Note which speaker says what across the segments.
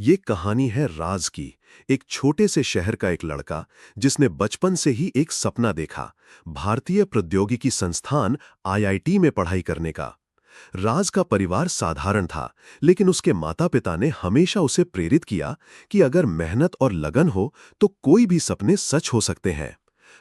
Speaker 1: ये कहानी है राज की। एक छोटे से शहर का एक लड़का जिसने बचपन से ही एक सपना देखा, भारतीय प्रौद्योगिकी संस्थान आईआईटी में पढ़ाई करने का। राज का परिवार साधारण था, लेकिन उसके माता-पिता ने हमेशा उसे प्रेरित किया कि अगर मेहनत और लगन हो तो कोई भी सपने सच हो सकते हैं।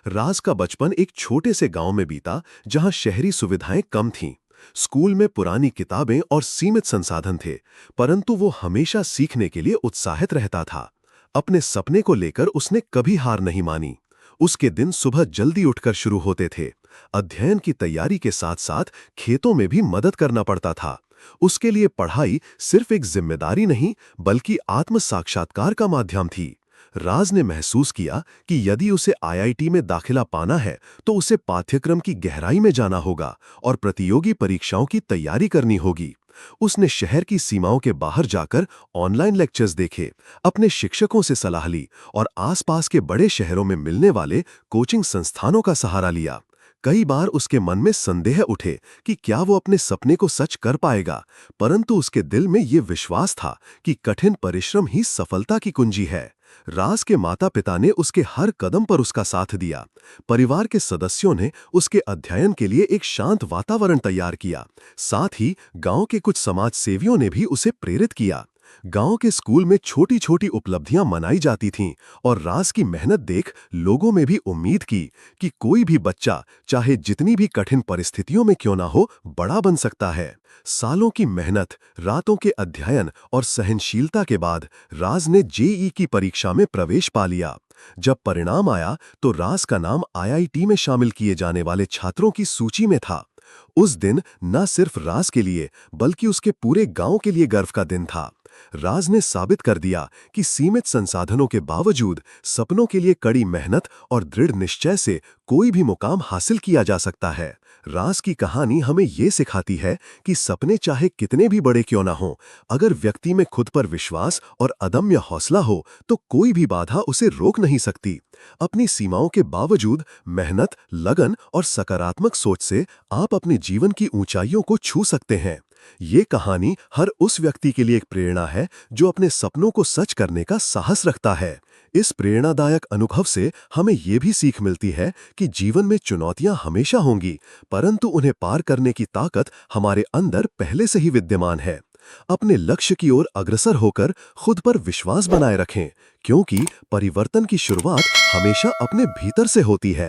Speaker 1: राज का बचपन एक छोटे से गांव में बीता, जहां शहरी सुविधाएं कम थीं। स्कूल में पुरानी किताबें और सीमित संसाधन थे, परंतु वो हमेशा सीखने के लिए उत्साहित रहता था। अपने सपने को लेकर उसने कभी हार नहीं मानी। उसके दिन सुबह जल्दी उठकर शुरू होते थे। अध्ययन की तैयारी के साथ साथ खेतों में भी मदद करना पड़ता था। उसके लिए पढ़ाई सिर्फ एक जिम्मेदारी नहीं, बल्कि आत्म साक्षात्कार का माध्यम थी। राज ने महसूस किया कि यदि उसे आईआईटी में दाखिला पाना है तो उसे पाठ्यक्रम की गहराई में जाना होगा और प्रतियोगी परीक्षाओं की तैयारी करनी होगी। उसने शहर की सीमाओं के बाहर जाकर ऑनलाइन लेक्चर्स देखे, अपने शिक्षकों से सलाह ली और आसपास के बड़े शहरों में मिलने वाले कोचिंग संस्थानों का सहारा लिया। कई बार उसके मन में संदेह उठे कि क्या वो अपने सपने को सच कर पाएगा, परंतु उसके दिल में ये विश्वास था कि कठिन परिश्रम ही सफलता की कुंजी है। राज के माता-पिता ने उसके हर कदम पर उसका साथ दिया। परिवार के सदस्यों ने उसके अध्ययन के लिए एक शांत वातावरण तैयार किया। साथ ही गांव के कुछ समाज सेवियों ने भी उसे प्रेरित किया। गांव के स्कूल में छोटी-छोटी उपलब्धियां मनाई जाती थीं और राज की मेहनत देख लोगों में भी उम्मीद की कि कोई भी बच्चा, चाहे जितनी भी कठिन परिस्थितियों में क्यों ना हो, बड़ा बन सकता है। सालों की मेहनत, रातों के अध्ययन और सहनशीलता के बाद राज ने जेईई की परीक्षा में प्रवेश पा लिया। जब परिणाम आया तो राज का नाम आईआईटी में शामिल किए जाने वाले छात्रों की सूची में था। उस दिन न सिर्फ राज के लिए, बल्कि उसके पूरे गांव के लिए गर्व का दिन था। राज ने साबित कर दिया कि सीमित संसाधनों के बावजूद सपनों के लिए कड़ी मेहनत और दृढ़ निश्चय से कोई भी मुकाम हासिल किया जा सकता है। राज की कहानी हमें ये सिखाती है कि सपने चाहे कितने भी बड़े क्यों ना हों, अगर व्यक्ति में खुद पर विश्वास और अदम्य हौसला हो तो कोई भी बाधा उसे रोक नहीं सकती। अपनी सीमाओं के बावजूद मेहनत, लगन और सकारात्मक सोच से आप अपने जीवन की ऊंचाइयों को छू सकते हैं। ये कहानी हर उस व्यक्ति के लिए एक प्रेरणा है जो अपने सपनों को सच करने का साहस रखता है। इस प्रेरणादायक अनुभव से हमें ये भी सीख मिलती है कि जीवन में चुनौतियां हमेशा होंगी, परंतु उन्हें पार करने की ताकत हमारे अंदर पहले से ही विद्यमान है। अपने लक्ष्य की ओर अग्रसर होकर खुद पर विश्वास बनाए रखें, क्योंकि परिवर्तन की शुरुआत हमेशा अपने भीतर से होती है।